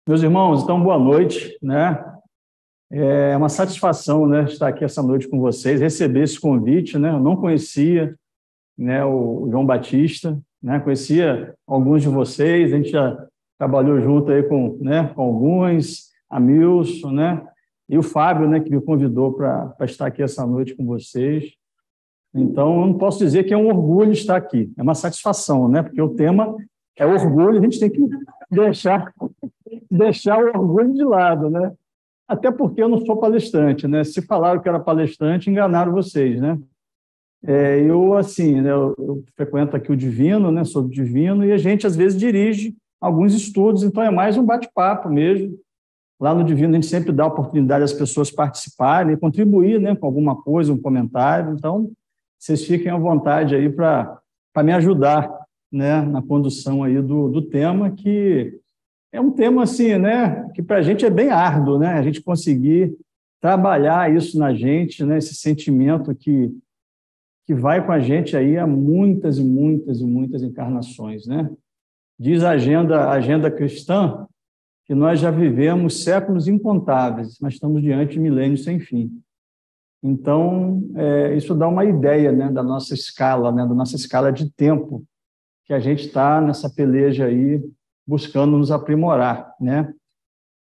Meus irmãos, então, boa noite, né? É uma satisfação, né, estar aqui essa noite com vocês, receber esse convite, né? Eu não conhecia, né, o João Batista, né? Conhecia alguns de vocês, a gente já trabalhou junto aí com alguns, a Milson, né? E o Fábio, né, que me convidou para estar aqui essa noite com vocês. Então, eu não posso dizer que é um orgulho estar aqui, é uma satisfação, né? Porque o tema é orgulho, a gente tem que deixar o orgulho de lado, né? Até porque eu não sou palestrante, né? Se falaram que era palestrante, enganaram vocês, né? Eu frequento aqui o Divino, né? Sou do Divino, e a gente, às vezes, dirige alguns estudos, então é mais um bate-papo mesmo. Lá no Divino, a gente sempre dá a oportunidade às pessoas participarem, contribuir, né, com alguma coisa, um comentário. Então, vocês fiquem à vontade aí para me ajudar, né, na condução aí do tema, que é um tema assim, né, que para a gente é bem árduo, né, a gente conseguir trabalhar isso na gente, né, esse sentimento que vai com a gente aí há muitas e muitas e muitas encarnações, né? Diz a agenda cristã que nós já vivemos séculos incontáveis, mas estamos diante de milênios sem fim. Então, isso dá uma ideia, né, da nossa escala, né, da nossa escala de tempo, que a gente está nessa peleja aí, buscando nos aprimorar, né?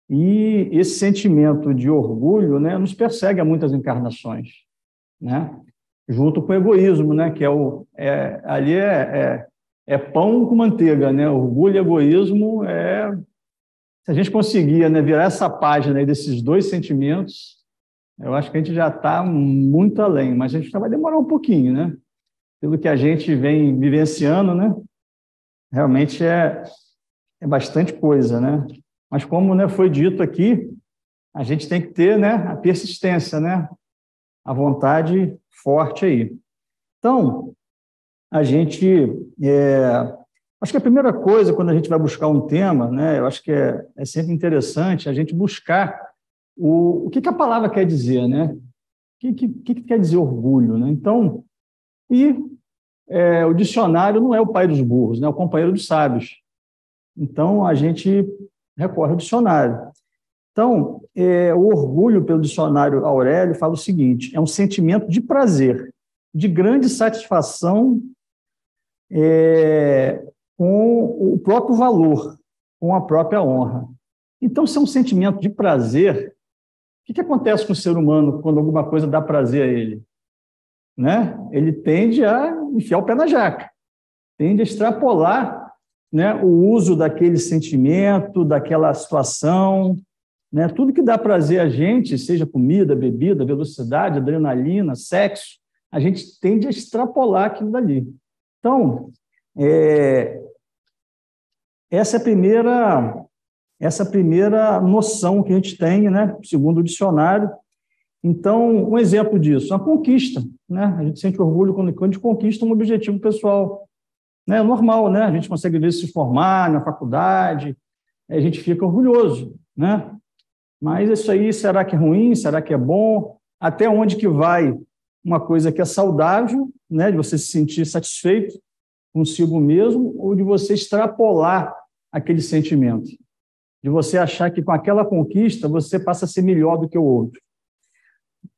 E esse sentimento de orgulho, né, nos persegue a muitas encarnações, né? Junto com o egoísmo, né, que ali é pão com manteiga, né? Orgulho e egoísmo se a gente conseguir, né, virar essa página aí desses dois sentimentos, eu acho que a gente já está muito além, mas a gente vai demorar um pouquinho, né? Pelo que a gente vem vivenciando, né? Realmente é bastante coisa, né? Mas como, né, foi dito aqui, a gente tem que ter, né, a persistência, né? A vontade forte aí. Então, a gente... acho que a primeira coisa, quando a gente vai buscar um tema, né, eu acho que é sempre interessante a gente buscar o que a palavra quer dizer, né? O que quer dizer orgulho, né? Então, o dicionário não é o pai dos burros, né? É o companheiro dos sábios. Então, a gente recorre ao dicionário. Então, o orgulho, pelo dicionário Aurélio, fala o seguinte: é um sentimento de prazer, de grande satisfação com o próprio valor, com a própria honra. Então, se é um sentimento de prazer, o que acontece com o ser humano quando alguma coisa dá prazer a ele? Né? Ele tende a enfiar o pé na jaca, tende a extrapolar, né, o uso daquele sentimento, daquela situação, né? Tudo que dá prazer a gente, seja comida, bebida, velocidade, adrenalina, sexo, a gente tende a extrapolar aquilo dali. Então, essa é a primeira noção que a gente tem, né, segundo o dicionário. Então, um exemplo disso, a conquista, né? A gente sente orgulho quando a gente conquista um objetivo pessoal, né? É normal, né? A gente consegue, às vezes, se formar na faculdade, a gente fica orgulhoso, né? Mas isso aí, será que é ruim? Será que é bom? Até onde que vai uma coisa que é saudável, né? De você se sentir satisfeito consigo mesmo, ou de você extrapolar aquele sentimento, de você achar que com aquela conquista você passa a ser melhor do que o outro.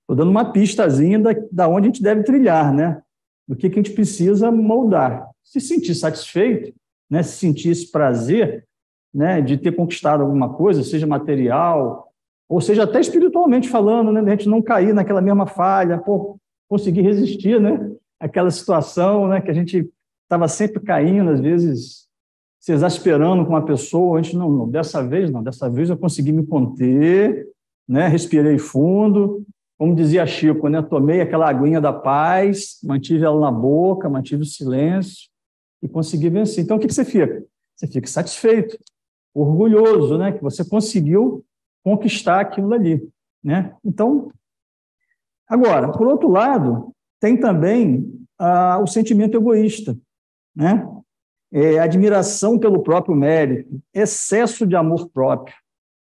Estou dando uma pistazinha da onde a gente deve trilhar, né? Do que a gente precisa moldar. Se sentir satisfeito, né? Se sentir esse prazer, né, de ter conquistado alguma coisa, seja material, ou seja até espiritualmente falando, né? De a gente não cair naquela mesma falha, conseguir resistir, né? Aquela situação, né, que a gente estava sempre caindo, às vezes se exasperando com uma pessoa, a gente dessa vez eu consegui me conter, né? Respirei fundo, como dizia Chico, né? Tomei aquela aguinha da paz, mantive ela na boca, mantive o silêncio e consegui vencer. Então, o que você fica? Você fica satisfeito, orgulhoso, né? Que você conseguiu conquistar aquilo ali, né? Então, agora, por outro lado, tem também o sentimento egoísta, né? Admiração pelo próprio mérito, excesso de amor próprio.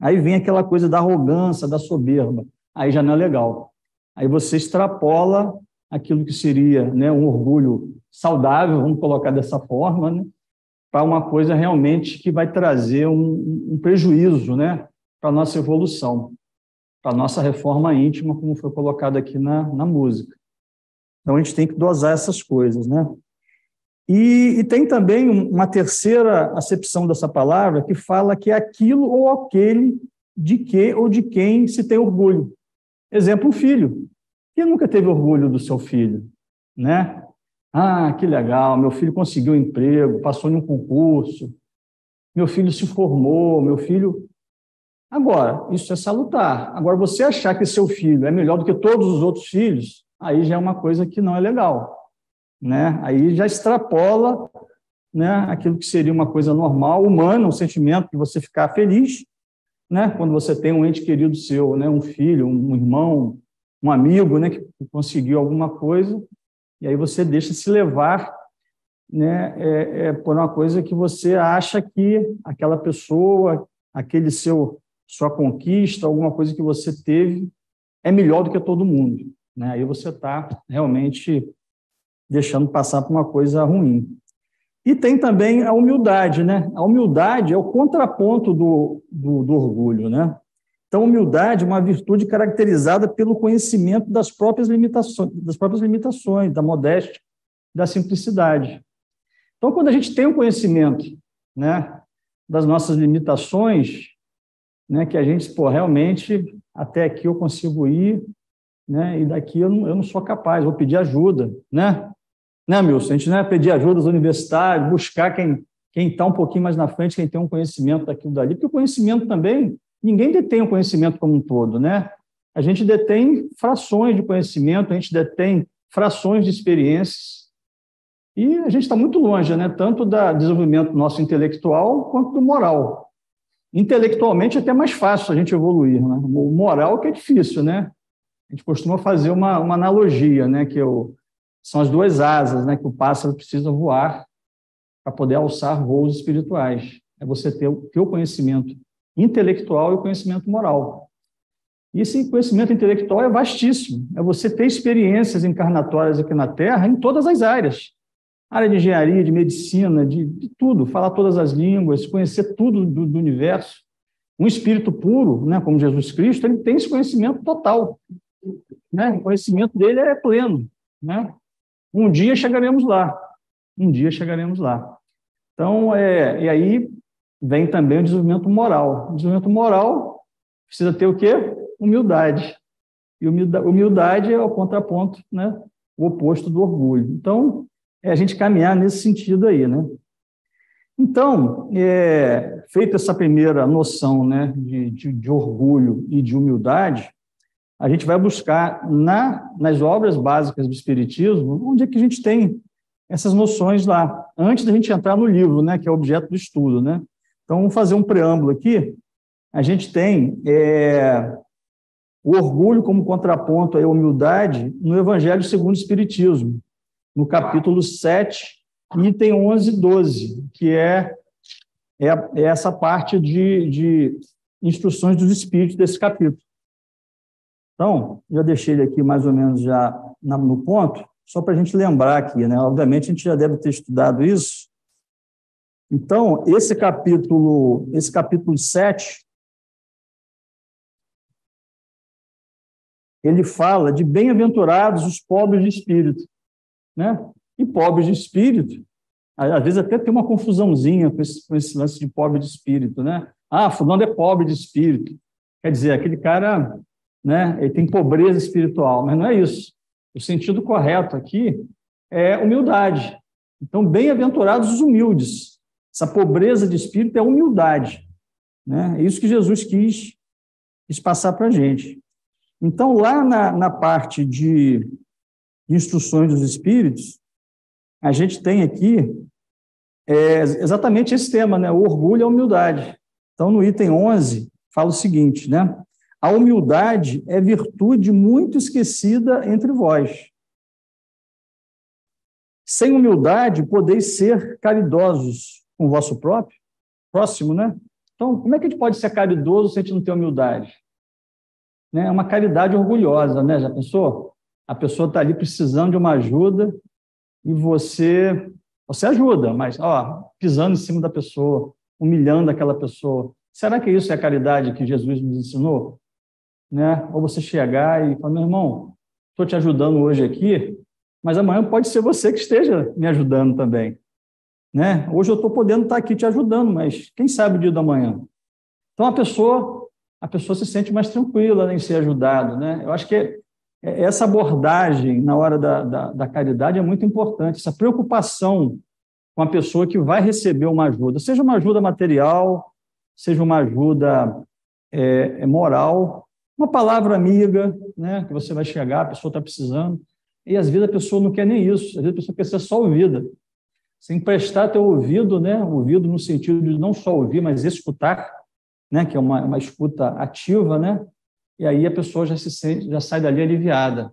Aí vem aquela coisa da arrogância, da soberba. Aí já não é legal. Aí você extrapola aquilo que seria, né, um orgulho saudável, vamos colocar dessa forma, né? para uma coisa realmente que vai trazer um prejuízo, né, para a nossa evolução, para a nossa reforma íntima, como foi colocado aqui na música. Então, a gente tem que dosar essas coisas, né? E tem também uma terceira acepção dessa palavra que fala que é aquilo ou aquele de que ou de quem se tem orgulho. Exemplo, um filho. Quem nunca teve orgulho do seu filho, né? Ah, que legal, meu filho conseguiu um emprego, passou em um concurso, meu filho se formou, meu filho... Agora, isso é salutar. Agora, você achar que seu filho é melhor do que todos os outros filhos, aí já é uma coisa que não é legal, né? Aí já extrapola, né, aquilo que seria uma coisa normal, humana, um sentimento de você ficar feliz, né, quando você tem um ente querido seu, né, um filho, um irmão, um amigo, né, que conseguiu alguma coisa, e aí você deixa se levar, né, por uma coisa que você acha que aquela pessoa, aquele sua conquista, alguma coisa que você teve, é melhor do que todo mundo, né? Aí você está realmente deixando passar por uma coisa ruim. E tem também a humildade, né? A humildade é o contraponto do orgulho, né? Então, a humildade é uma virtude caracterizada pelo conhecimento das próprias limitações, da modéstia, da simplicidade. Então, quando a gente tem um conhecimento, né, das nossas limitações, né, que a gente, realmente, até aqui eu consigo ir, né, e daqui eu não sou capaz, vou pedir ajuda, né? Milson? A gente, né, pedir ajuda aos universitários, buscar quem está um pouquinho mais na frente, quem tem um conhecimento daquilo dali, porque o conhecimento também, ninguém detém o conhecimento como um todo, né? A gente detém frações de conhecimento, a gente detém frações de experiências, e a gente está muito longe, né, tanto do desenvolvimento nosso intelectual quanto do moral. Intelectualmente é até mais fácil a gente evoluir, né? O moral que é difícil, né? A gente costuma fazer uma analogia, né, são as duas asas, né, que o pássaro precisa voar para poder alçar voos espirituais. É você ter o conhecimento intelectual e o conhecimento moral. E esse conhecimento intelectual é vastíssimo. É você ter experiências encarnatórias aqui na Terra em todas as áreas. Área de engenharia, de medicina, de tudo. Falar todas as línguas, conhecer tudo do universo. Um espírito puro, né, como Jesus Cristo, ele tem esse conhecimento total, né? O conhecimento dele é pleno, né? Um dia chegaremos lá. Um dia chegaremos lá. Então, e aí vem também o desenvolvimento moral. O desenvolvimento moral precisa ter o quê? Humildade. E humildade é o contraponto, né? O oposto do orgulho. Então, é a gente caminhar nesse sentido aí, né? Então, feita essa primeira noção, né, de orgulho e de humildade, a gente vai buscar nas obras básicas do Espiritismo, onde é que a gente tem essas noções lá, antes da gente entrar no livro, né, que é objeto do estudo, né? Então, vamos fazer um preâmbulo aqui. A gente tem o orgulho como contraponto à humildade no Evangelho segundo o Espiritismo, no capítulo 7, item 11 e 12, que é essa parte de instruções dos Espíritos desse capítulo. Então, já deixei ele aqui mais ou menos já no ponto, só para a gente lembrar aqui, né? Obviamente, a gente já deve ter estudado isso. Então, esse capítulo 7, ele fala de bem-aventurados os pobres de espírito, né? E pobres de espírito, às vezes até tem uma confusãozinha com esse lance de pobre de espírito, né? Ah, fulano é pobre de espírito. Quer dizer, aquele cara, né, ele tem pobreza espiritual, mas não é isso. O sentido correto aqui é humildade. Então, bem-aventurados os humildes. Essa pobreza de espírito é humildade, né? É isso que Jesus quis passar para a gente. Então, lá na parte de instruções dos espíritos, a gente tem aqui exatamente esse tema, né? O orgulho e a humildade. Então, no item 11, fala o seguinte, né? A humildade é virtude muito esquecida entre vós. Sem humildade, podeis ser caridosos com o vosso próximo, né? Então, como é que a gente pode ser caridoso se a gente não tem humildade? Né? É uma caridade orgulhosa, né? Já pensou? A pessoa está ali precisando de uma ajuda e você Você ajuda, mas, pisando em cima da pessoa, humilhando aquela pessoa. Será que isso é a caridade que Jesus nos ensinou? Né? Ou você chegar e falar, meu irmão, estou te ajudando hoje aqui, mas amanhã pode ser você que esteja me ajudando também. Né? Hoje eu estou podendo estar aqui te ajudando, mas quem sabe o dia da manhã? Então, a pessoa se sente mais tranquila em ser ajudado. Né? Eu acho que essa abordagem na hora da caridade é muito importante, essa preocupação com a pessoa que vai receber uma ajuda, seja uma ajuda material, seja uma ajuda moral, uma palavra amiga, né, que você vai chegar, a pessoa está precisando, e às vezes a pessoa não quer nem isso, às vezes a pessoa quer ser só ouvida. Você emprestar teu ouvido, né, ouvido no sentido de não só ouvir, mas escutar, né, que é uma escuta ativa, né, e aí a pessoa já sai dali aliviada,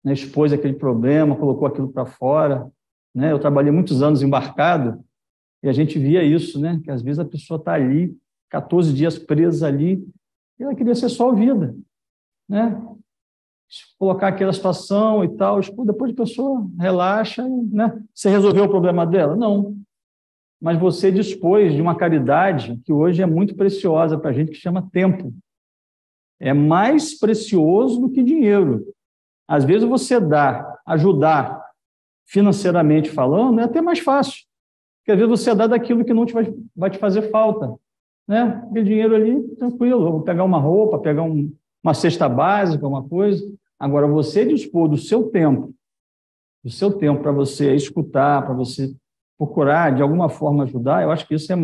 né, expôs aquele problema, colocou aquilo para fora, né. Eu trabalhei muitos anos embarcado e a gente via isso, né, que às vezes a pessoa está ali, 14 dias presa ali, e ela queria ser só ouvida, né, colocar aquela situação e tal, depois a pessoa relaxa, né, você resolveu o problema dela? Não, mas você dispôs de uma caridade que hoje é muito preciosa para a gente, que chama tempo. É mais precioso do que dinheiro. Às vezes você ajudar financeiramente falando, é até mais fácil, porque às vezes você dá daquilo que não vai te fazer falta, né? Aquele dinheiro ali, tranquilo, eu vou pegar uma roupa, pegar uma cesta básica, uma coisa. Agora, você dispor do seu tempo para você escutar, para você procurar, de alguma forma, ajudar, eu acho que isso é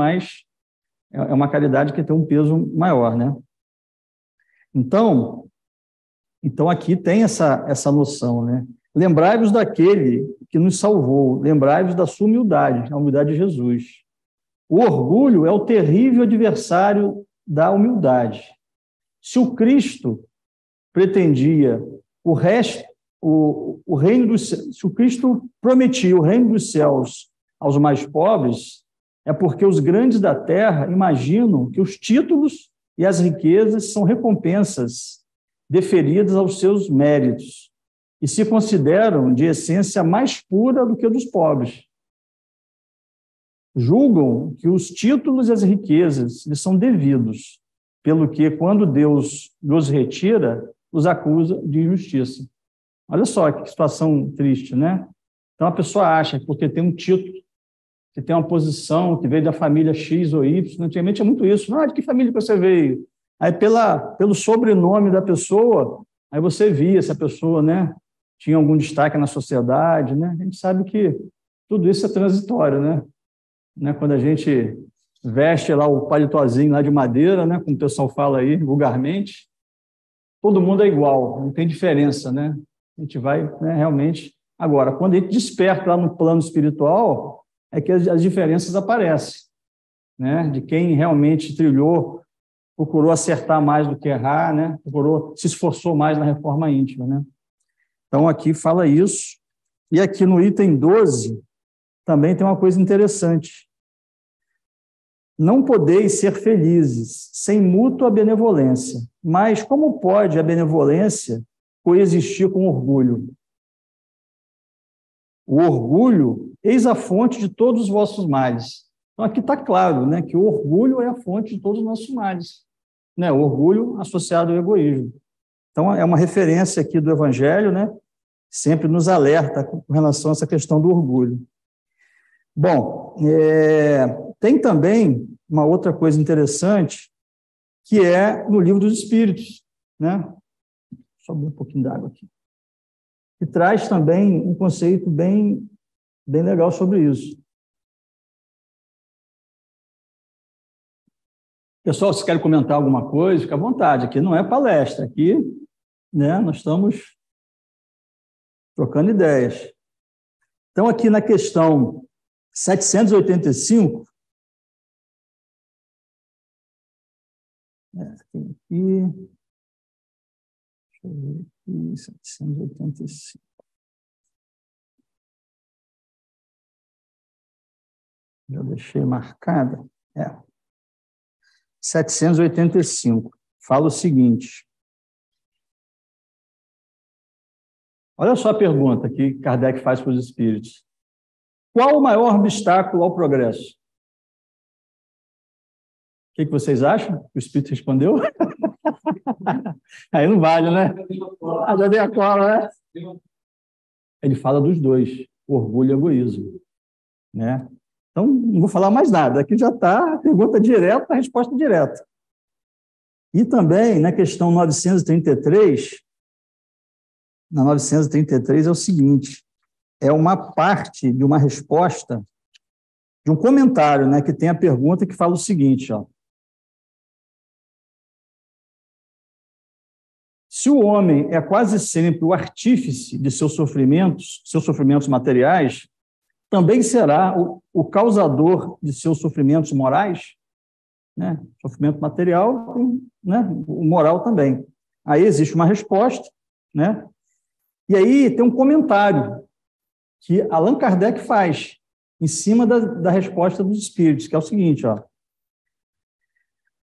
uma caridade que tem um peso maior, né? Então aqui tem essa noção, né? Lembrai-vos daquele que nos salvou, lembrai-vos da sua humildade, a humildade de Jesus. O orgulho é o terrível adversário da humildade. Se o Cristo pretendia o reino dos céus, se o Cristo prometia o reino dos céus aos mais pobres, é porque os grandes da terra imaginam que os títulos e as riquezas são recompensas deferidas aos seus méritos e se consideram de essência mais pura do que a dos pobres. Julgam que os títulos e as riquezas lhes são devidos, pelo que, quando Deus os retira, os acusa de injustiça. Olha só que situação triste, né? Então, a pessoa acha que porque tem um título, que tem uma posição, que veio da família X ou Y, antigamente é muito isso. De que família que você veio? Aí, pelo sobrenome da pessoa, aí você via se a pessoa, né, tinha algum destaque na sociedade, né? A gente sabe que tudo isso é transitório, né? Quando a gente veste lá o palitozinho lá de madeira, né, como o pessoal fala aí vulgarmente, todo mundo é igual, não tem diferença, né? A gente vai, né, realmente... Agora, quando a gente desperta lá no plano espiritual, é que as diferenças aparecem, né? De quem realmente procurou acertar mais do que errar, né? Se esforçou mais na reforma íntima, né? Então, aqui fala isso. E aqui no item 12, também tem uma coisa interessante. Não podeis ser felizes sem mútua benevolência, mas como pode a benevolência coexistir com orgulho? O orgulho, eis a fonte de todos os vossos males. Então, aqui está claro, né, que o orgulho é a fonte de todos os nossos males, né? O orgulho associado ao egoísmo. Então, é uma referência aqui do Evangelho, né? Sempre nos alerta com relação a essa questão do orgulho. Bom, tem também uma outra coisa interessante, que é no Livro dos Espíritos, né? Só um pouquinho d'água aqui. Que traz também um conceito bem legal sobre isso. Pessoal, se querem comentar alguma coisa, fica à vontade. Aqui não é palestra, aqui, né, nós estamos trocando ideias. Então, aqui na questão 785, tem aqui, deixa eu ver aqui, 785. Já deixei marcada. 785. Fala o seguinte. Olha só a pergunta que Kardec faz para os espíritos. Qual o maior obstáculo ao progresso? O que vocês acham? O Espírito respondeu? Aí não vale, né? Já dei a cola, né? Ele fala dos dois, orgulho e egoísmo, né? Então, não vou falar mais nada. Aqui já está a pergunta direta, a resposta direta. E também, na questão 933, na 933 é o seguinte, é uma parte de uma resposta, de um comentário, né, que tem a pergunta que fala o seguinte, ó. Se o homem é quase sempre o artífice de seus sofrimentos materiais, também será o causador de seus sofrimentos morais, né? Sofrimento material, né? O moral também. Aí existe uma resposta, né? E aí tem um comentário que Allan Kardec faz em cima da resposta dos espíritos, que é o seguinte, ó.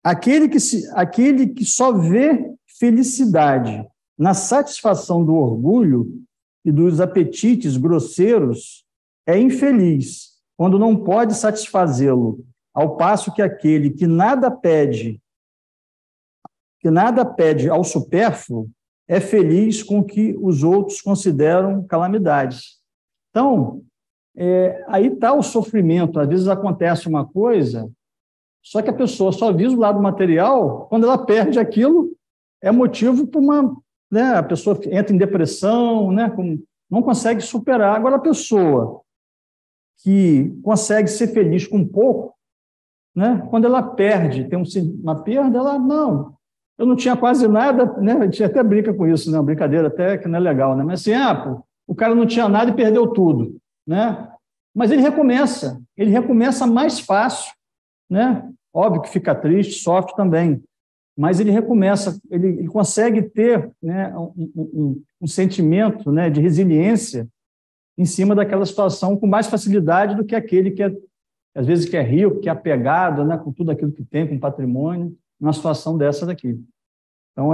Aquele que só vê felicidade na satisfação do orgulho e dos apetites grosseiros é infeliz quando não pode satisfazê-lo, ao passo que aquele que nada pede ao supérfluo é feliz com o que os outros consideram calamidades. Então, aí está o sofrimento. Às vezes acontece uma coisa, só que a pessoa só visa o lado material, quando ela perde aquilo, é motivo para né, a pessoa entra em depressão, né, não consegue superar. Agora, a pessoa que consegue ser feliz com pouco, né, quando ela perde, tem uma perda, ela, não, eu não tinha quase nada, né, a gente até brinca com isso, né, uma brincadeira até que não é legal, né, mas assim, o cara não tinha nada e perdeu tudo, né, mas ele recomeça mais fácil, né, óbvio que fica triste, sofre também, mas ele recomeça, ele consegue ter, né, um sentimento, né, de resiliência em cima daquela situação com mais facilidade do que aquele que às vezes que é rico, que é apegado, né, com tudo aquilo que tem, com patrimônio, numa situação dessa daqui. Então,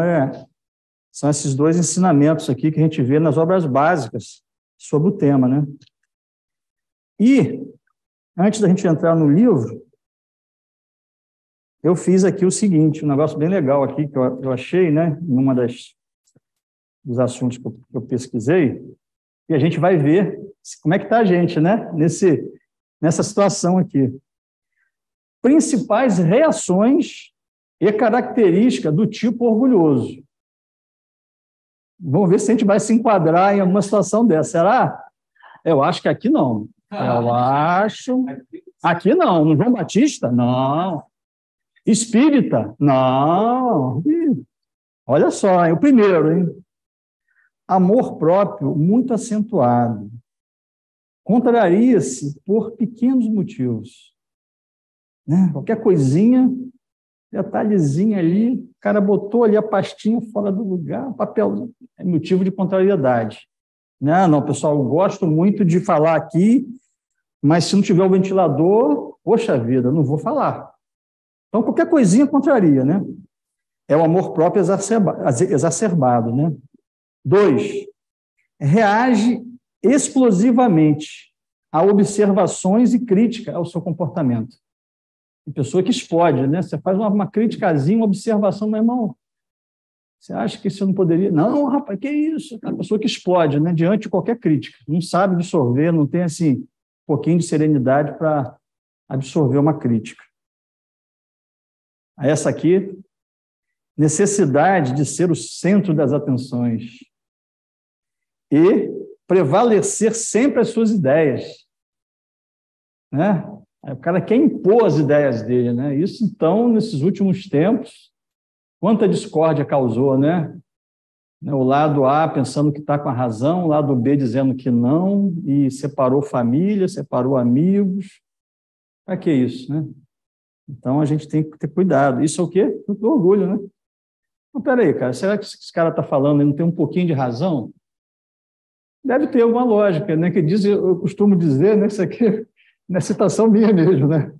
são esses dois ensinamentos aqui que a gente vê nas obras básicas sobre o tema, né? E, antes da gente entrar no livro, eu fiz aqui o seguinte, um negócio bem legal aqui, que eu achei, né, em uma dos assuntos que eu pesquisei, e a gente vai ver como é que está a gente, né, nessa situação aqui. Principais reações e características do tipo orgulhoso. Vamos ver se a gente vai se enquadrar em alguma situação dessa. Será? Eu acho que aqui não. Eu acho... Aqui não. No João Batista? Não. Espírita? Não. Olha só, o primeiro, hein? Amor próprio muito acentuado. Contraria-se por pequenos motivos. Né? Qualquer coisinha, detalhezinho ali, o cara botou ali a pastinha fora do lugar, papel, é motivo de contrariedade. Não, pessoal, eu gosto muito de falar aqui, mas se não tiver o ventilador, poxa vida, não vou falar. Então, qualquer coisinha contraria, né? É o amor próprio exacerbado, né? 2, reage explosivamente a observações e crítica ao seu comportamento. A pessoa que explode, né? Você faz uma criticazinha, uma observação, meu irmão, você acha que isso não poderia? Não, rapaz, que isso? A pessoa que explode, né? Diante de qualquer crítica. Não sabe absorver, não tem, assim, um pouquinho de serenidade para absorver uma crítica. Essa aqui, necessidade de ser o centro das atenções e prevalecer sempre as suas ideias, né? O cara quer impor as ideias dele, né? Isso, então, nesses últimos tempos, quanta discórdia causou, né? O lado A pensando que está com a razão, o lado B dizendo que não, e separou família, separou amigos. Para que isso, né? Então, a gente tem que ter cuidado. Isso é o quê? Muito orgulho, né? Não, peraí, cara, será que esse cara está falando e não tem um pouquinho de razão? Deve ter alguma lógica, né? Que diz, eu costumo dizer, né? Isso aqui não é citação minha mesmo, né?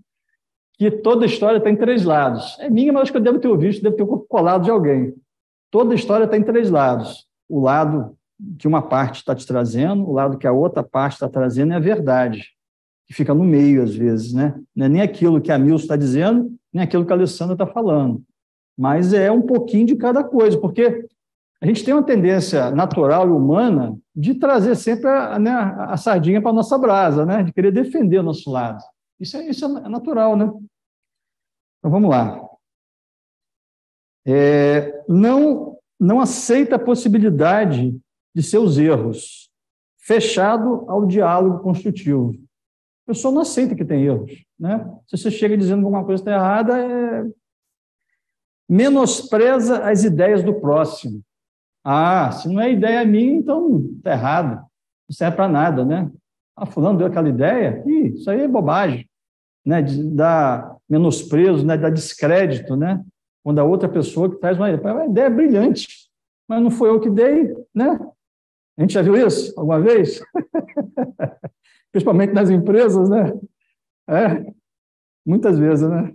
Que toda história está em 3 lados. É minha, mas acho que eu devo ter ouvido, deve ter colado de alguém. Toda história está em 3 lados. O lado que uma parte está te trazendo, o lado que a outra parte está trazendo é a verdade. que fica no meio, às vezes, né? Não é nem aquilo que a Milce está dizendo, nem aquilo que a Alessandra está falando, mas é um pouquinho de cada coisa, porque a gente tem uma tendência natural e humana de trazer sempre a sardinha para a nossa brasa, né? De querer defender o nosso lado. Isso é natural, né? Então, vamos lá. Não aceita a possibilidade de seus erros, fechado ao diálogo construtivo. A pessoa não aceita que tem erros, né? Se você chega dizendo que alguma coisa está errada, menospreza as ideias do próximo. Se não é ideia minha, então está errado. Não serve para nada, né? Fulano deu aquela ideia? Isso aí é bobagem, né? Dá menosprezo, né? Dá descrédito, né? Quando a outra pessoa que traz uma ideia brilhante, mas não foi eu que dei, né? A gente já viu isso alguma vez? Principalmente nas empresas, né? Muitas vezes, né?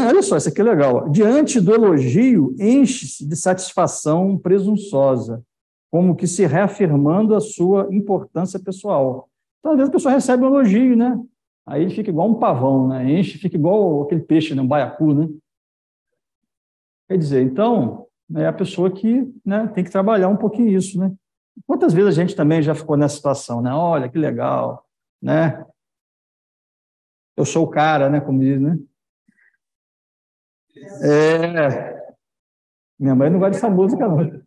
Olha só, isso aqui é legal. Diante do elogio, enche-se de satisfação presunçosa, como que se reafirmando a sua importância pessoal. Então, às vezes, a pessoa recebe um elogio, né? Aí ele fica igual um pavão, né? Enche, fica igual aquele peixe, né? Um baiacu, né? Quer dizer, então, é a pessoa que, né, tem que trabalhar um pouquinho isso, né? Quantas vezes a gente também já ficou nessa situação, né? Olha, que legal, né? Eu sou o cara, né? Como diz, né? Minha mãe não gosta dessa música, não.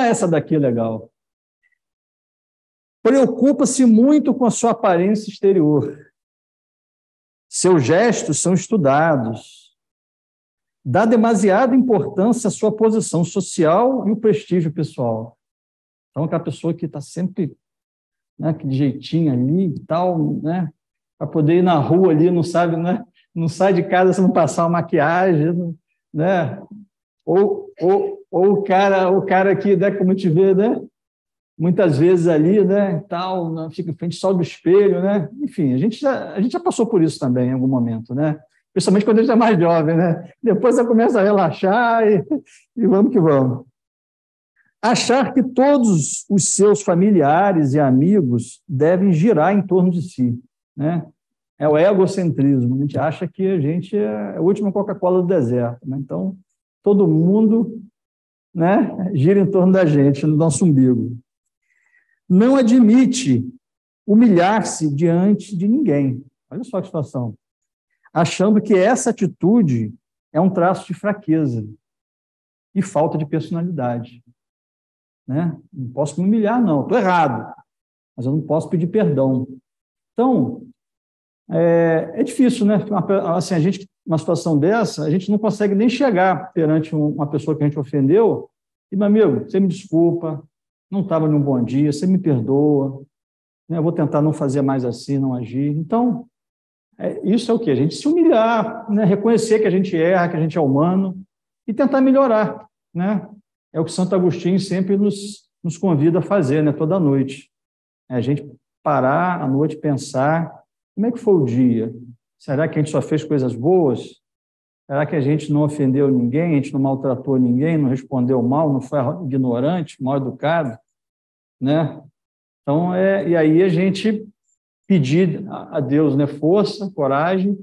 Essa daqui é legal. Preocupa-se muito com a sua aparência exterior. Seus gestos são estudados. Dá demasiada importância à sua posição social e o prestígio pessoal. Então, aquela pessoa que está sempre, né, de jeitinho ali e tal, né, para poder ir na rua ali, não sabe, né, não sai de casa se não passar uma maquiagem, né, ou o cara que, né, como te vê, né, muitas vezes ali, né, tal, fica em frente só do espelho, né, enfim, a gente já passou por isso também em algum momento, né, principalmente quando a gente é mais jovem, né, depois você começa a relaxar e vamos que vamos. Achar que todos os seus familiares e amigos devem girar em torno de si, né, é o egocentrismo, a gente acha que a gente é a última Coca-Cola do deserto, né, então todo mundo, né, gira em torno da gente, no nosso umbigo. Não admite humilhar-se diante de ninguém. Olha só que situação. Achando que essa atitude é um traço de fraqueza e falta de personalidade. Né? Não posso me humilhar, não. Estou errado, mas eu não posso pedir perdão. Então, é difícil, né? Assim, a gente, numa situação dessa, a gente não consegue nem chegar perante uma pessoa que a gente ofendeu e, meu amigo, você me desculpa, não estava num bom dia, você me perdoa, né? Eu vou tentar não fazer mais assim, não agir. Então, isso é o quê? A gente se humilhar, né? Reconhecer que a gente erra, que a gente é humano e tentar melhorar, né? É o que Santo Agostinho sempre nos convida a fazer, né? Toda noite. A gente parar à noite, pensar, como é que foi o dia? Será que a gente só fez coisas boas? Será que a gente não ofendeu ninguém, a gente não maltratou ninguém, não respondeu mal, não foi ignorante, mal educado? Né? Então, e aí a gente pedir a Deus, né, força, coragem,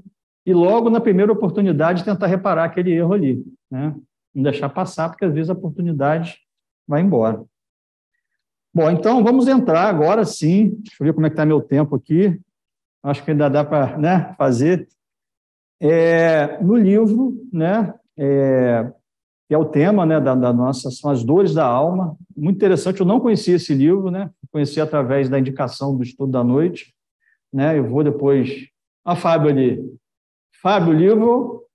e logo na primeira oportunidade tentar reparar aquele erro ali, né? Não deixar passar, porque às vezes a oportunidade vai embora. Bom, então vamos entrar agora sim, deixa eu ver como é que está meu tempo aqui, acho que ainda dá para, né, fazer. No livro, né, que é o tema, né, da nossa, são as dores da alma, muito interessante, eu não conhecia esse livro, né, conheci através da indicação do Estudo da Noite, né, eu vou depois, Fábio ali, Fábio, o livro,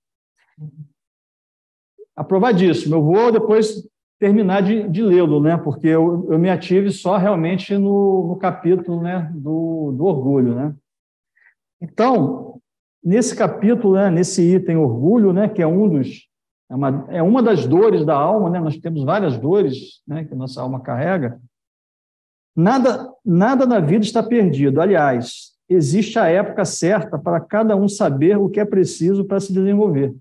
aprovadíssimo, eu vou depois terminar de lê-lo, né, porque eu me ative só realmente no capítulo, né, do orgulho, né. Então, nesse capítulo, né, nesse item orgulho, né, que é uma das dores da alma, né, nós temos várias dores, né, que a nossa alma carrega, nada na vida está perdido. Aliás, existe a época certa para cada um saber o que é preciso para se desenvolver.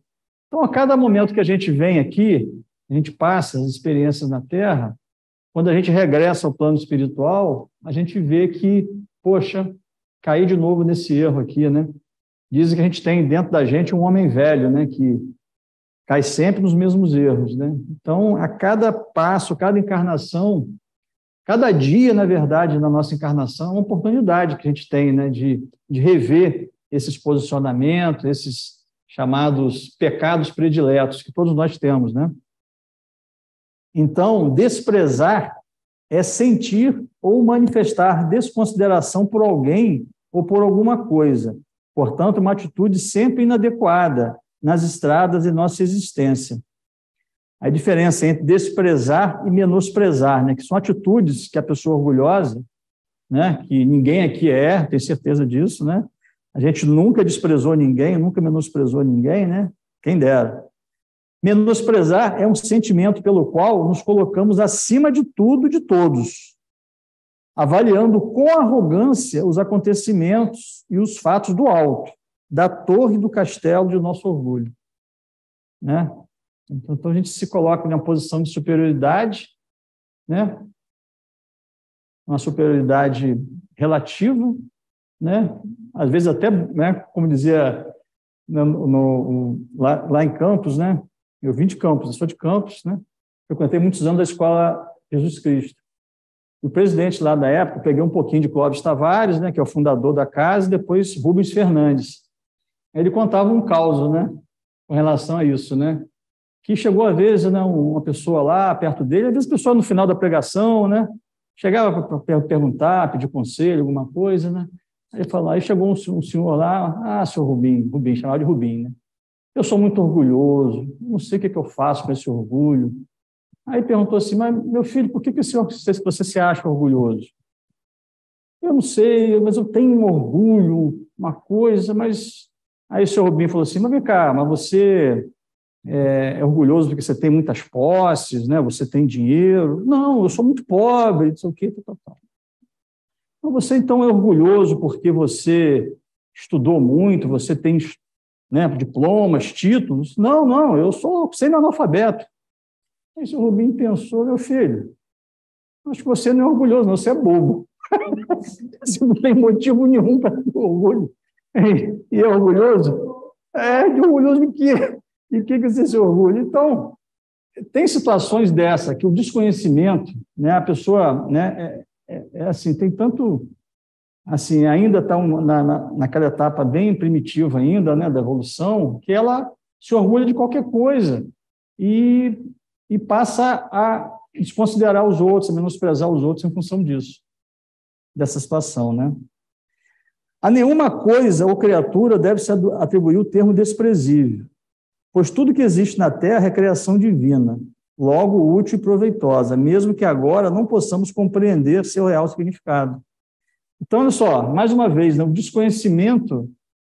Então, a cada momento que a gente vem aqui, a gente passa as experiências na Terra, quando a gente regressa ao plano espiritual, a gente vê que, poxa, caí de novo nesse erro aqui, né? Dizem que a gente tem dentro da gente um homem velho, né? Que cai sempre nos mesmos erros, né? Então, a cada passo, cada encarnação, cada dia, na verdade, na nossa encarnação, é uma oportunidade que a gente tem, né? De rever esses posicionamentos, esses chamados pecados prediletos que todos nós temos, né? Então, desprezar é sentir ou manifestar desconsideração por alguém ou por alguma coisa. Portanto, uma atitude sempre inadequada nas estradas de nossa existência. A diferença entre desprezar e menosprezar, né, que são atitudes que a pessoa orgulhosa, né, que ninguém aqui tem certeza disso, né? A gente nunca desprezou ninguém, nunca menosprezou ninguém, né? Quem dera. Menosprezar é um sentimento pelo qual nos colocamos acima de tudo e de todos, avaliando com arrogância os acontecimentos e os fatos do alto, da torre do castelo de nosso orgulho, né? Então a gente se coloca em uma posição de superioridade, né? Uma superioridade relativa, né? Às vezes até, né, como dizia lá em Campos, né? Eu vim de Campos, eu sou de Campos, né? Eu frequentei muitos anos da Escola Jesus Cristo. E o presidente lá da época, peguei um pouquinho de Clóvis Tavares, né, que é o fundador da casa, e depois Rubens Fernandes. Ele contava um caos, né, com relação a isso, né? Que chegou, às vezes, né, uma pessoa lá perto dele, às vezes a pessoa no final da pregação, né, chegava para perguntar, pedir conselho, alguma coisa, né? Aí chegou um senhor lá, senhor Rubim, chamava de Rubim, né? Eu sou muito orgulhoso, não sei o que eu faço com esse orgulho. Aí perguntou assim, mas, meu filho, por que você se acha orgulhoso? Eu não sei, mas eu tenho um orgulho, uma coisa, mas... Aí o senhor Rubim falou assim, mas vem cá, mas você é orgulhoso porque você tem muitas posses, né? Você tem dinheiro? Não, eu sou muito pobre, não sei o quê, tal. Então, você então é orgulhoso porque você estudou muito, você tem, né, diplomas, títulos? Não, eu sou semi-analfabeto. Aí o senhor Rubim pensou, meu filho, acho que você não é orgulhoso, não, você é bobo. Você não tem motivo nenhum para ter orgulho. E é orgulhoso? De orgulhoso de quê? De que você se orgulha? Então, tem situações dessa que o desconhecimento, né, a pessoa, né, assim, tem tanto, assim, ainda está naquela etapa bem primitiva ainda, né, da evolução, que ela se orgulha de qualquer coisa e passa a desconsiderar os outros, a menosprezar os outros em função disso, dessa situação, né? A nenhuma coisa ou criatura deve-se atribuir o termo desprezível, pois tudo que existe na Terra é criação divina, logo útil e proveitosa, mesmo que agora não possamos compreender seu real significado. Então, olha só, mais uma vez, né, o desconhecimento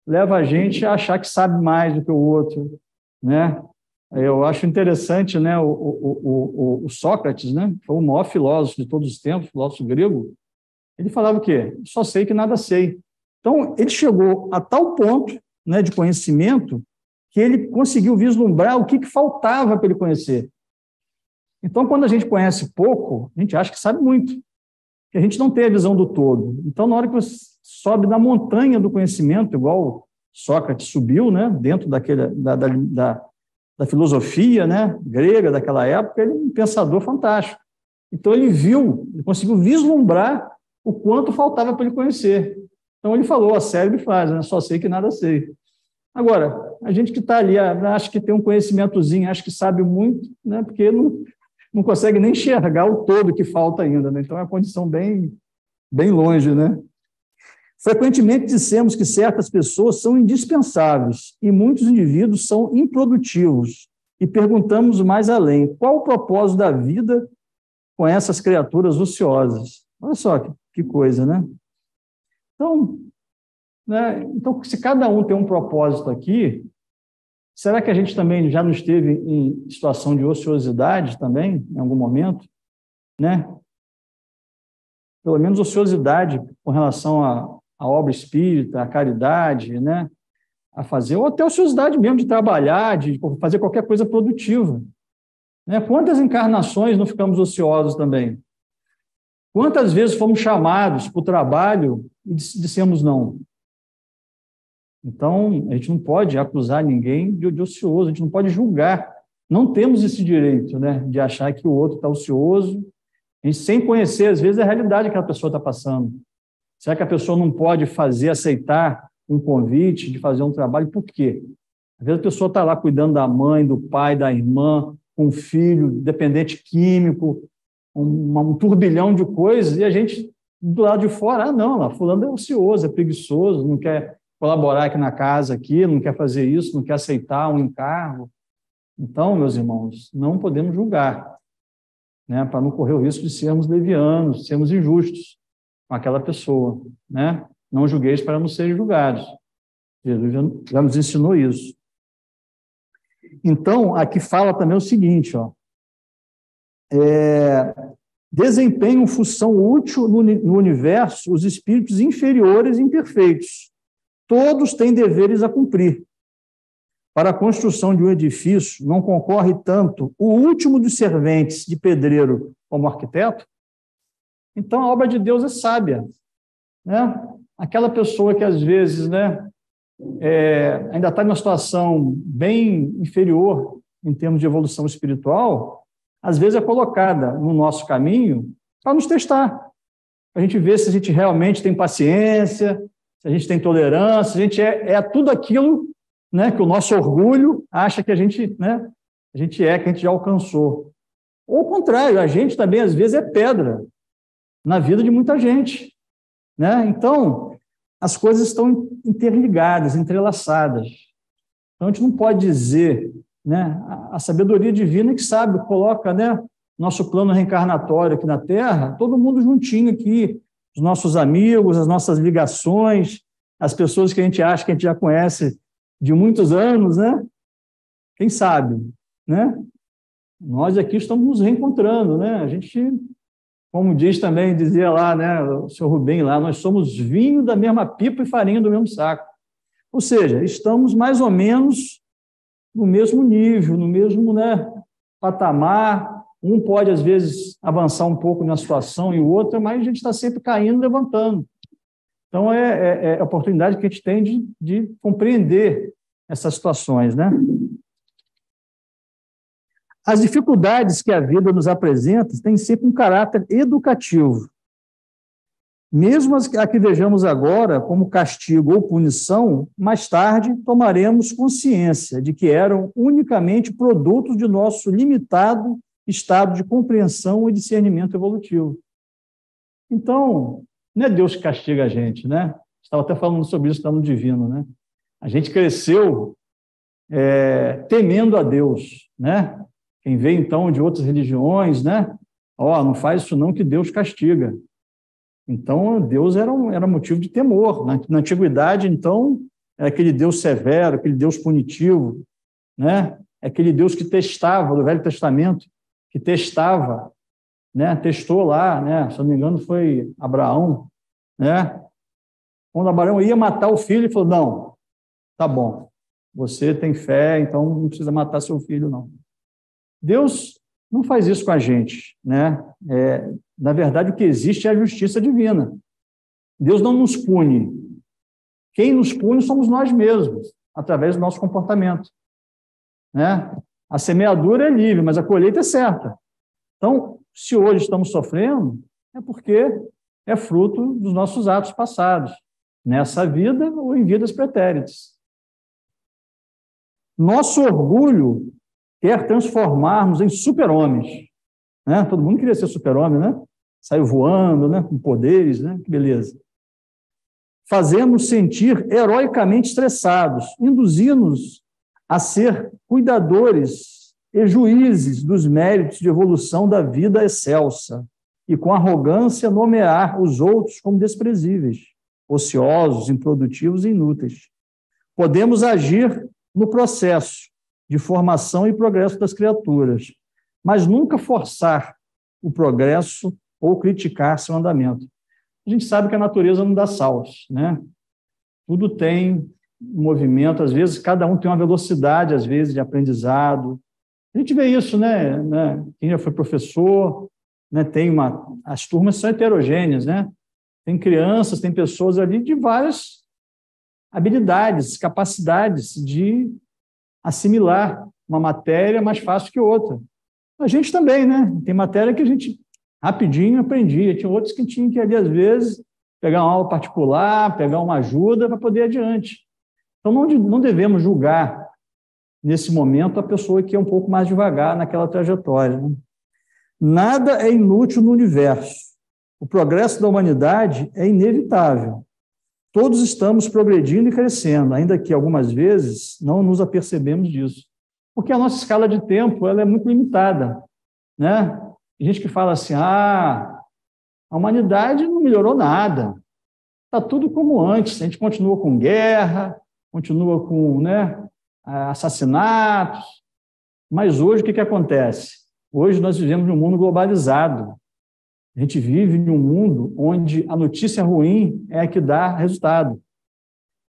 leva a gente a achar que sabe mais do que o outro, né? Eu acho interessante, né, o Sócrates, né, foi o maior filósofo de todos os tempos, filósofo grego. Ele falava o quê? Só sei que nada sei. Então, ele chegou a tal ponto, né, de conhecimento que ele conseguiu vislumbrar o que faltava para ele conhecer. Então, quando a gente conhece pouco, a gente acha que sabe muito, que a gente não tem a visão do todo. Então, na hora que você sobe na montanha do conhecimento, igual Sócrates subiu, né, dentro da filosofia, né, grega daquela época, ele é um pensador fantástico. Então, ele conseguiu vislumbrar o quanto faltava para ele conhecer. Então, ele falou a célebre frase, né, só sei que nada sei. Agora, a gente que está ali, acha que tem um conhecimentozinho, acha que sabe muito, né, porque não consegue nem enxergar o todo que falta ainda, né? Então, é uma condição bem, bem longe, né? Frequentemente dissemos que certas pessoas são indispensáveis e muitos indivíduos são improdutivos e perguntamos mais além, qual o propósito da vida com essas criaturas ociosas? Olha só que coisa, né? Então, se cada um tem um propósito aqui, será que a gente também já não esteve em situação de ociosidade também, em algum momento? Né? Pelo menos ociosidade com relação à obra espírita, à caridade, né? A fazer, ou até ociosidade mesmo de trabalhar, de fazer qualquer coisa produtiva. Né? Quantas encarnações não ficamos ociosos também? Quantas vezes fomos chamados para o trabalho e dissemos não? Então, a gente não pode acusar ninguém de ocioso, a gente não pode julgar. Não temos esse direito, né, de achar que o outro está ocioso, a gente sem conhecer, às vezes, a realidade que a pessoa está passando. Será que a pessoa não pode aceitar um convite de fazer um trabalho? Por quê? Às vezes a pessoa está lá cuidando da mãe, do pai, da irmã, com um filho, dependente químico, um turbilhão de coisas, e a gente, do lado de fora, não, fulano é ocioso, é preguiçoso, não quer colaborar aqui na casa, não quer fazer isso, não quer aceitar um encargo. Então, meus irmãos, não podemos julgar, né, para não correr o risco de sermos levianos, de sermos injustos com aquela pessoa, né? Não julgueis para não serem julgados. Jesus já nos ensinou isso. Então, aqui fala também o seguinte, desempenham função útil no universo os espíritos inferiores e imperfeitos. Todos têm deveres a cumprir. Para a construção de um edifício, não concorre tanto o último dos serventes de pedreiro como arquiteto? Então, a obra de Deus é sábia, né? Aquela pessoa que, às vezes, né, ainda está em uma situação bem inferior em termos de evolução espiritual, às vezes é colocada no nosso caminho para nos testar. A gente ver se a gente realmente tem paciência, se a gente tem tolerância, se a gente é tudo aquilo, né, que o nosso orgulho acha que a gente, né, que a gente já alcançou. Ou ao contrário, a gente também, às vezes, é pedra na vida de muita gente, né? Então, as coisas estão interligadas, entrelaçadas. Então, a gente não pode dizer, né, a sabedoria divina que sabe, coloca, né, nosso plano reencarnatório aqui na Terra, todo mundo juntinho aqui, os nossos amigos, as nossas ligações, as pessoas que a gente acha que a gente já conhece de muitos anos, né? Quem sabe, né? Nós aqui estamos nos reencontrando, né? A gente, como dizia lá, né, o senhor Rubem lá, nós somos vinho da mesma pipa e farinha do mesmo saco. Ou seja, estamos mais ou menos no mesmo nível, no mesmo, né, patamar. Um pode, às vezes, avançar um pouco na situação e o outro, mas a gente está sempre caindo, levantando. Então, é a oportunidade que a gente tem de compreender essas situações, né? As dificuldades que a vida nos apresenta têm sempre um caráter educativo. Mesmo as que vejamos agora como castigo ou punição, mais tarde tomaremos consciência de que eram unicamente produtos de nosso limitado estado de compreensão e discernimento evolutivo. Então, não é Deus que castiga a gente, né? Estava até falando sobre isso no Divino, né? A gente cresceu temendo a Deus, né? Quem veio, então, de outras religiões, né? Não faz isso não que Deus castiga. Então, Deus era motivo de temor. Na antiguidade, então, era aquele Deus severo, aquele Deus punitivo, né? Aquele Deus que testava, do Velho Testamento, que testava, né? Testou lá, né? Se não me engano, foi Abraão, né? Quando Abraão ia matar o filho, ele falou, não, tá bom, você tem fé, então não precisa matar seu filho, não. Deus não faz isso com a gente, né? Na verdade, o que existe é a justiça divina. Deus não nos pune. Quem nos pune somos nós mesmos, através do nosso comportamento, né? A semeadura é livre, mas a colheita é certa. Então, se hoje estamos sofrendo, é porque é fruto dos nossos atos passados, nessa vida ou em vidas pretéritas. Nosso orgulho quer transformar-nos em super-homens, né? Todo mundo queria ser super-homem, né? Saiu voando, né? Com poderes, né? Que beleza. Fazemos sentir heroicamente estressados, induzindo-nos a ser cuidadores e juízes dos méritos de evolução da vida excelsa e, com arrogância, nomear os outros como desprezíveis, ociosos, improdutivos e inúteis. Podemos agir no processo de formação e progresso das criaturas, mas nunca forçar o progresso ou criticar seu andamento. A gente sabe que a natureza não dá saltos, né? Tudo tem movimento, às vezes cada um tem uma velocidade, às vezes, de aprendizado, A gente vê isso, né? Quem já foi professor, né? As turmas são heterogêneas, né? Tem crianças, tem pessoas ali de várias habilidades, capacidades de assimilar uma matéria mais fácil que outra. A gente também, né? Tem matéria que a gente rapidinho aprendia, tinha outros que tinham que ali, às vezes, pegar uma aula particular, pegar uma ajuda para poder ir adiante. Então, não devemos julgar, nesse momento, a pessoa que é um pouco mais devagar naquela trajetória, né? Nada é inútil no universo. O progresso da humanidade é inevitável. Todos estamos progredindo e crescendo, ainda que, algumas vezes, não nos apercebemos disso. Porque a nossa escala de tempo ela é muito limitada, né? Tem gente que fala assim, a humanidade não melhorou nada, está tudo como antes, a gente continua com guerra, continua com, né, assassinatos, mas hoje o que acontece? Hoje nós vivemos num mundo globalizado, a gente vive em um mundo onde a notícia ruim é a que dá resultado.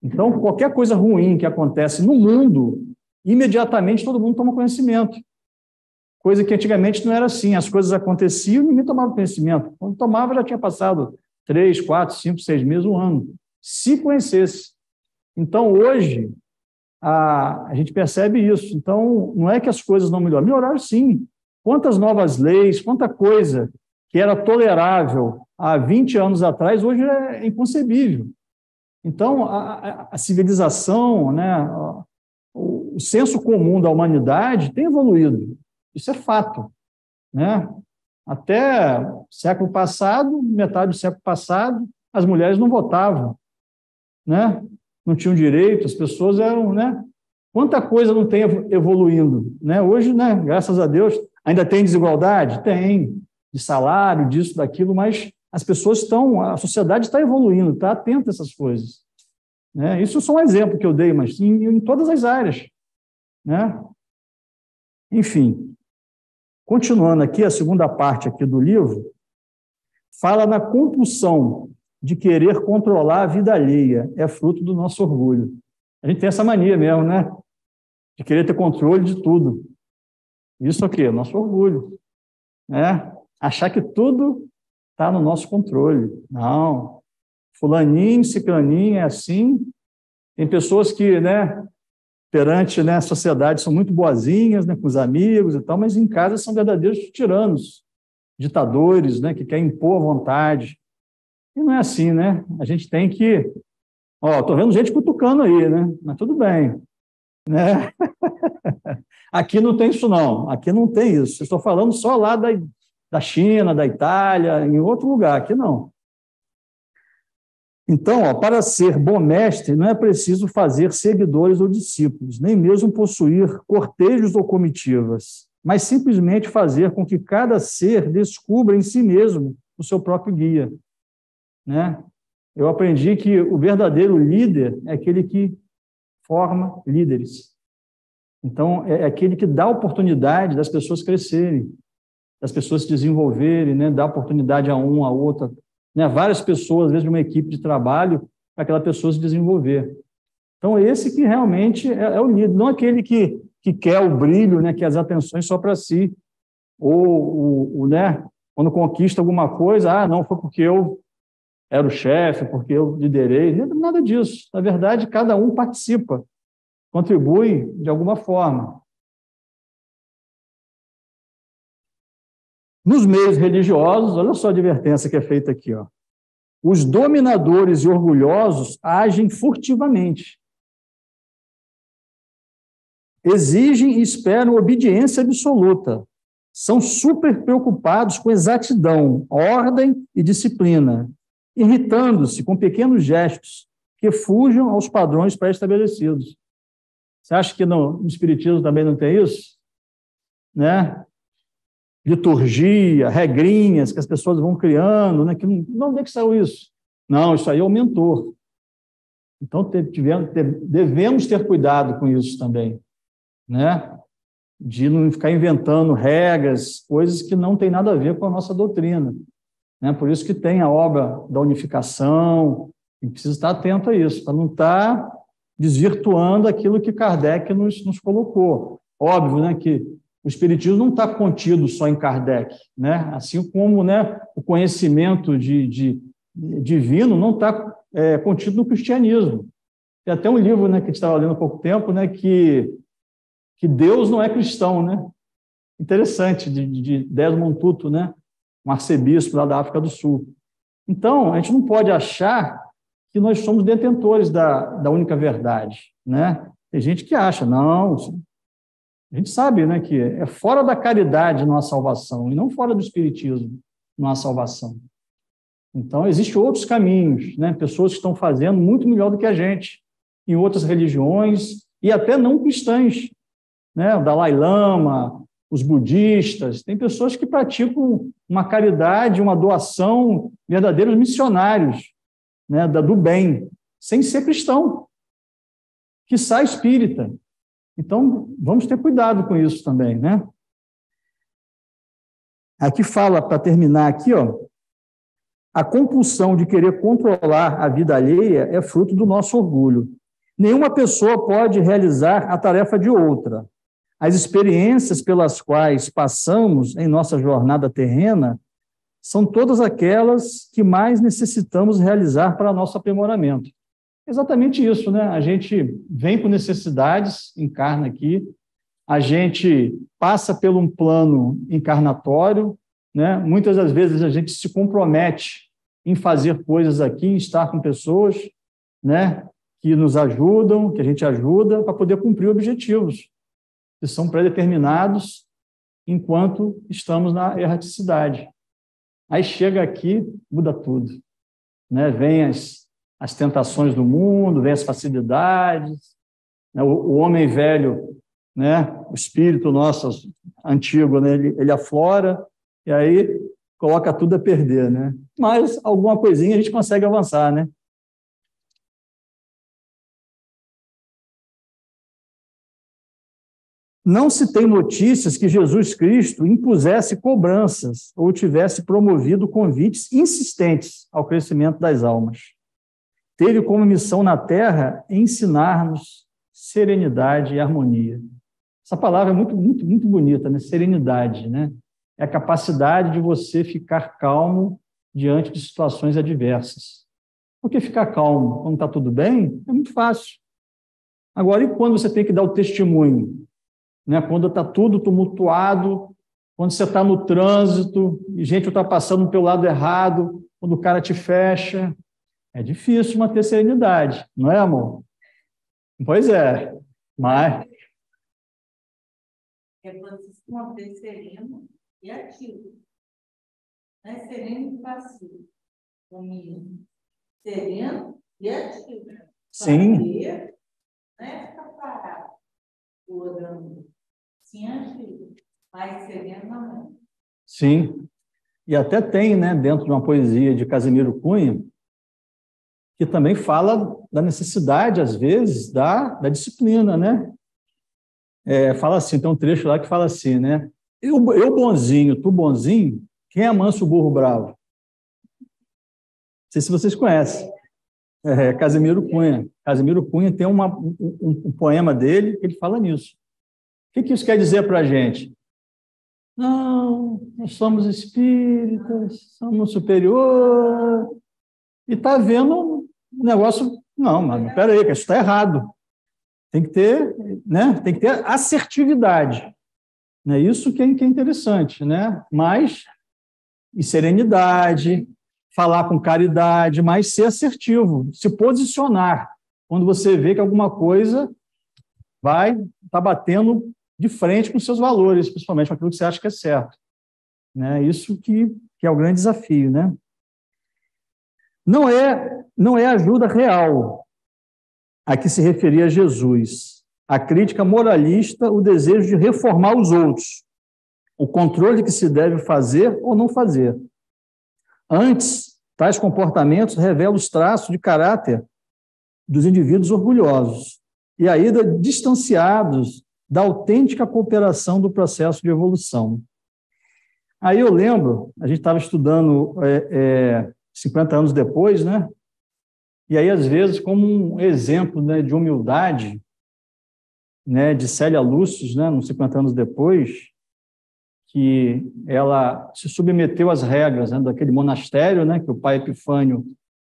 Então, qualquer coisa ruim que acontece no mundo, imediatamente todo mundo toma conhecimento. Coisa que antigamente não era assim. As coisas aconteciam e ninguém tomava conhecimento. Quando tomava, já tinha passado 3, 4, 5, 6 meses, um ano. Se conhecesse. Então, hoje, a gente percebe isso. Então, não é que as coisas não melhoraram. Melhoraram, sim. Quantas novas leis, quanta coisa que era tolerável há 20 anos atrás, hoje é inconcebível. Então, a civilização, né, o senso comum da humanidade tem evoluído. Isso é fato, né? Até século passado, metade do século passado, as mulheres não votavam, né? Não tinham direito, as pessoas eram, né? Quanta coisa não tem evoluindo, né? Hoje, né, graças a Deus, ainda tem desigualdade? Tem, de salário, disso, daquilo, mas as pessoas a sociedade está evoluindo, está atenta a essas coisas, né? Isso é só um exemplo que eu dei, mas em todas as áreas, né? Enfim, continuando aqui, a segunda parte aqui do livro, fala na compulsão de querer controlar a vida alheia, é fruto do nosso orgulho. A gente tem essa mania mesmo, né? De querer ter controle de tudo. Isso aqui é nosso orgulho, né? Achar que tudo está no nosso controle. Não. Fulaninho, ciclaninho é assim. Tem pessoas que, né, perante, né, a sociedade são muito boazinhas, né, com os amigos e tal, mas em casa são verdadeiros tiranos, ditadores, né, que querem impor a vontade. E não é assim, né? A gente tem que... estou vendo gente cutucando aí, né? Mas tudo bem, né? Aqui não tem isso, não. Aqui não tem isso. Eu estou falando só lá da China, da Itália, em outro lugar. Aqui não. Então, para ser bom mestre, não é preciso fazer seguidores ou discípulos, nem mesmo possuir cortejos ou comitivas, mas simplesmente fazer com que cada ser descubra em si mesmo o seu próprio guia, né? Eu aprendi que o verdadeiro líder é aquele que forma líderes. Então, é aquele que dá oportunidade das pessoas crescerem, das pessoas se desenvolverem, né? Dá oportunidade a um, a outra, né? Várias pessoas, às vezes, de uma equipe de trabalho, para aquela pessoa se desenvolver. Então, esse que realmente é o líder, não aquele que quer o brilho, né? Quer as atenções só para si, ou né? Quando conquista alguma coisa, não, foi porque eu era o chefe, porque eu liderei, nada disso. Na verdade, cada um participa, contribui de alguma forma. Nos meios religiosos, olha só a advertência que é feita aqui, ó. Os dominadores e orgulhosos agem furtivamente. Exigem e esperam obediência absoluta. São super preocupados com exatidão, ordem e disciplina, irritando-se com pequenos gestos que fujam aos padrões pré-estabelecidos. Você acha que no Espiritismo também não tem isso? Né? Liturgia, regrinhas que as pessoas vão criando, né? Que não, onde é que saiu isso? Não, isso aí é o mentor. Então, devemos ter cuidado com isso também, né? De não ficar inventando regras, coisas que não têm nada a ver com a nossa doutrina, né? Por isso que tem a obra da unificação, e precisa estar atento a isso, para não estar desvirtuando aquilo que Kardec nos colocou. Óbvio, né, que O espiritismo não está contido só em Kardec, né? Assim como, né, o conhecimento divino não está contido no cristianismo. Tem até um livro, né, que a gente estava lendo há pouco tempo, né, que Deus não é cristão, né? Interessante, de Desmond Tutu, né? Um arcebispo lá da África do Sul. Então, a gente não pode achar que nós somos detentores da única verdade, né? Tem gente que acha, não, a gente sabe, né, que é fora da caridade não há salvação, e não fora do espiritismo não há salvação. Então, existem outros caminhos, né? Pessoas que estão fazendo muito melhor do que a gente, em outras religiões, e até não cristãs, né? O Dalai Lama, os budistas, tem pessoas que praticam uma caridade, uma doação, verdadeiros missionários, né, do bem, sem ser cristão, quiçá espírita. Então, vamos ter cuidado com isso também, né? Aqui fala, para terminar aqui, ó, a compulsão de querer controlar a vida alheia é fruto do nosso orgulho. Nenhuma pessoa pode realizar a tarefa de outra. As experiências pelas quais passamos em nossa jornada terrena são todas aquelas que mais necessitamos realizar para nosso aprimoramento. Exatamente isso, né? A gente vem com necessidades, encarna aqui, a gente passa por um plano encarnatório, né? Muitas das vezes a gente se compromete em fazer coisas aqui, em estar com pessoas, né, que nos ajudam, que a gente ajuda para poder cumprir objetivos que são predeterminados enquanto estamos na erraticidade. Aí chega aqui, muda tudo, né? Vem as tentações do mundo, vem as facilidades, né? O homem velho, né? O espírito nosso antigo, né? Ele aflora e aí coloca tudo a perder, né? Mas alguma coisinha a gente consegue avançar, né? Não se tem notícias que Jesus Cristo impusesse cobranças ou tivesse promovido convites insistentes ao crescimento das almas. Teve como missão na Terra ensinar-nos serenidade e harmonia. Essa palavra é muito, muito, muito bonita, né? Serenidade, né? É a capacidade de você ficar calmo diante de situações adversas. Porque ficar calmo quando está tudo bem é muito fácil. Agora, e quando você tem que dar o testemunho? Né? Quando está tudo tumultuado, quando você está no trânsito e gente está passando pelo lado errado, quando o cara te fecha, é difícil manter serenidade, não é, amor? Pois é, mas... É você se manter sereno e ativo. Não é sereno e passivo. Comigo. Sereno e ativo. Sim. Fazer, não é ficar parado. Orando. Sim, ativo. Mas sereno não. Sim. E até tem, né, dentro de uma poesia de Casimiro Cunha, que também fala da necessidade, às vezes, da disciplina, né? Fala assim, tem um trecho lá que fala assim, né? Eu bonzinho, tu bonzinho, quem amansa o burro bravo? Não sei se vocês conhecem. Casimiro Cunha. Casimiro Cunha tem um poema dele que ele fala nisso. O que isso quer dizer para a gente? Não, nós somos espíritas, somos superior, e está havendo um negócio... Não, mas espera aí, que isso está errado. Tem que ter, né? Tem que ter assertividade. Né? Isso que é interessante, né? Mas, e serenidade, falar com caridade, mas ser assertivo, se posicionar. Quando você vê que alguma coisa vai estar batendo de frente com seus valores, principalmente com aquilo que você acha que é certo. Né? Isso que é o grande desafio, né? Não é ajuda real a que se referia Jesus. A crítica moralista, o desejo de reformar os outros, o controle que se deve fazer ou não fazer. Antes, tais comportamentos revelam os traços de caráter dos indivíduos orgulhosos e ainda distanciados da autêntica cooperação do processo de evolução. Aí eu lembro, a gente estava estudando 50 anos depois, né? E aí, às vezes, como um exemplo, né, de humildade, né, de Célia Lúcius, né, uns 50 anos depois, que ela se submeteu às regras, né, daquele monastério, né, que o pai Epifânio,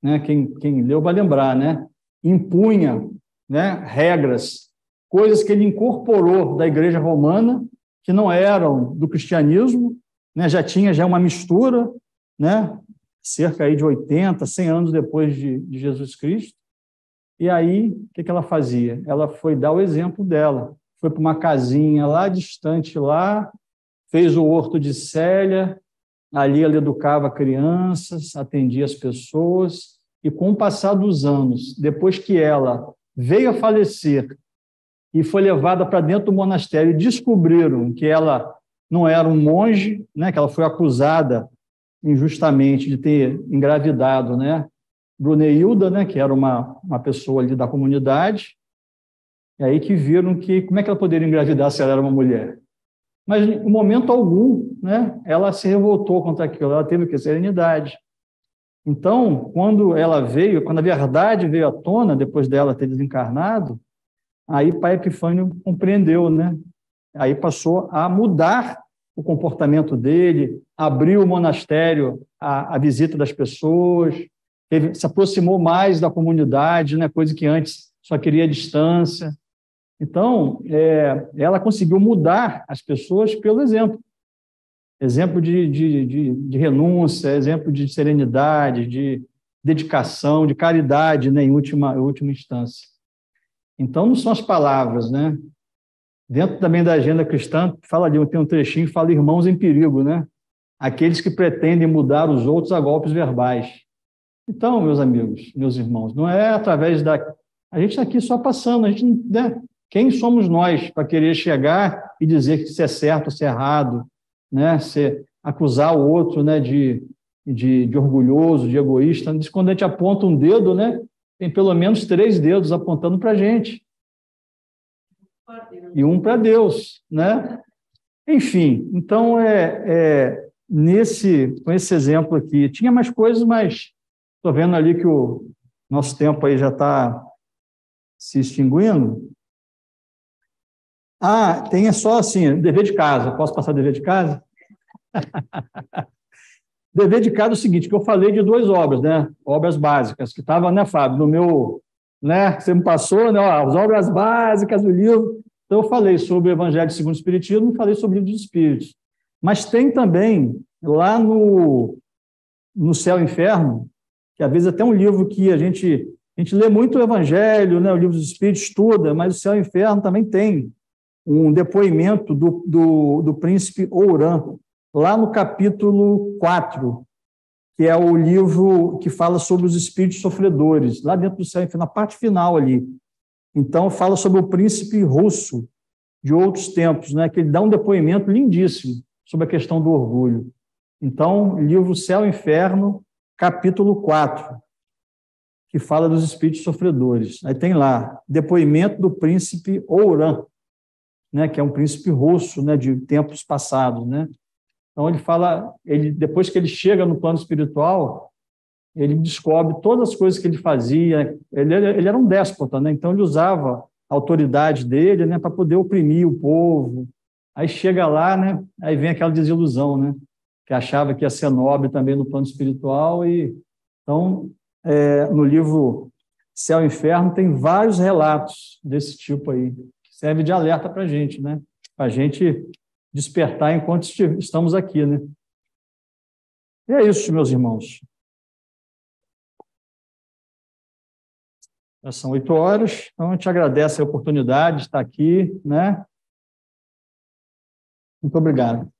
né, quem leu vai lembrar, né, impunha, né, regras, coisas que ele incorporou da Igreja Romana, que não eram do cristianismo, né, já tinha uma mistura, né, cerca aí de 80, 100 anos depois de Jesus Cristo. E aí, o que ela fazia? Ela foi dar o exemplo dela. Foi para uma casinha lá distante, lá, fez o Horto de Célia, ali ela educava crianças, atendia as pessoas, e com o passar dos anos, depois que ela veio a falecer e foi levada para dentro do monastério e descobriram que ela não era um monge, né, que ela foi acusada injustamente de ter engravidado, né, Bruneilda, né, que era uma pessoa ali da comunidade, e aí que viram que como é que ela poderia engravidar se ela era uma mulher? Mas, em momento algum, né, ela se revoltou contra aquilo, ela teve que serenidade. Então, quando a verdade veio à tona, depois dela ter desencarnado, aí pai Epifânio compreendeu, né? Aí passou a mudar o comportamento dele, abriu o monastério à visita das pessoas, se aproximou mais da comunidade, né? Coisa que antes só queria distância. Então, ela conseguiu mudar as pessoas pelo exemplo. Exemplo de renúncia, exemplo de serenidade, de dedicação, de caridade, né, em última instância. Então, não são as palavras, né? Dentro também da agenda cristã, tem um trechinho que fala irmãos em perigo, né? Aqueles que pretendem mudar os outros a golpes verbais. Então, meus amigos, meus irmãos, não é através da... A gente está aqui só passando, a gente, né? Quem somos nós para querer chegar e dizer que isso é certo, isso é errado, né? Acusar o outro, né, de orgulhoso, de egoísta. Quando a gente aponta um dedo, né, tem pelo menos 3 dedos apontando para a gente. E um para Deus, né? Enfim, então, com esse exemplo aqui, tinha mais coisas, mas estou vendo ali que o nosso tempo aí já está se extinguindo. Tem só assim, dever de casa. Posso passar dever de casa? Dever de casa é o seguinte, que eu falei de 2 obras, né? Obras básicas, que estavam, né, Fábio, no meu, né, você me passou, né, as obras básicas do livro. Então, eu falei sobre o Evangelho segundo o Espiritismo e falei sobre o Livro dos Espíritos. Mas tem também, lá no Céu e Inferno, que às vezes até um livro que a gente lê muito o Evangelho, né, o Livro dos Espíritos, estuda, mas o Céu e Inferno também tem um depoimento do príncipe Ourã, lá no capítulo 4, que é o livro que fala sobre os espíritos sofredores, lá dentro do Céu e Inferno, na parte final ali. Então, fala sobre o príncipe russo de outros tempos, né, que ele dá um depoimento lindíssimo sobre a questão do orgulho. Então, livro Céu e Inferno, capítulo 4, que fala dos espíritos sofredores. Aí tem lá, depoimento do príncipe Ourã, né, que é um príncipe russo, né, de tempos passados, né? Então ele fala, depois que ele chega no plano espiritual, ele descobre todas as coisas que ele fazia. Ele era um déspota, né? Então ele usava a autoridade dele, né, para poder oprimir o povo. Aí chega lá, né? Aí vem aquela desilusão, né? Que achava que ia ser nobre também no plano espiritual. Então, no livro Céu e Inferno tem vários relatos desse tipo aí. Serve de alerta para a gente, né? Para a gente despertar enquanto estamos aqui, né? E é isso, meus irmãos. Já são 8 horas, então a gente agradece a oportunidade de estar aqui, né? Muito obrigado.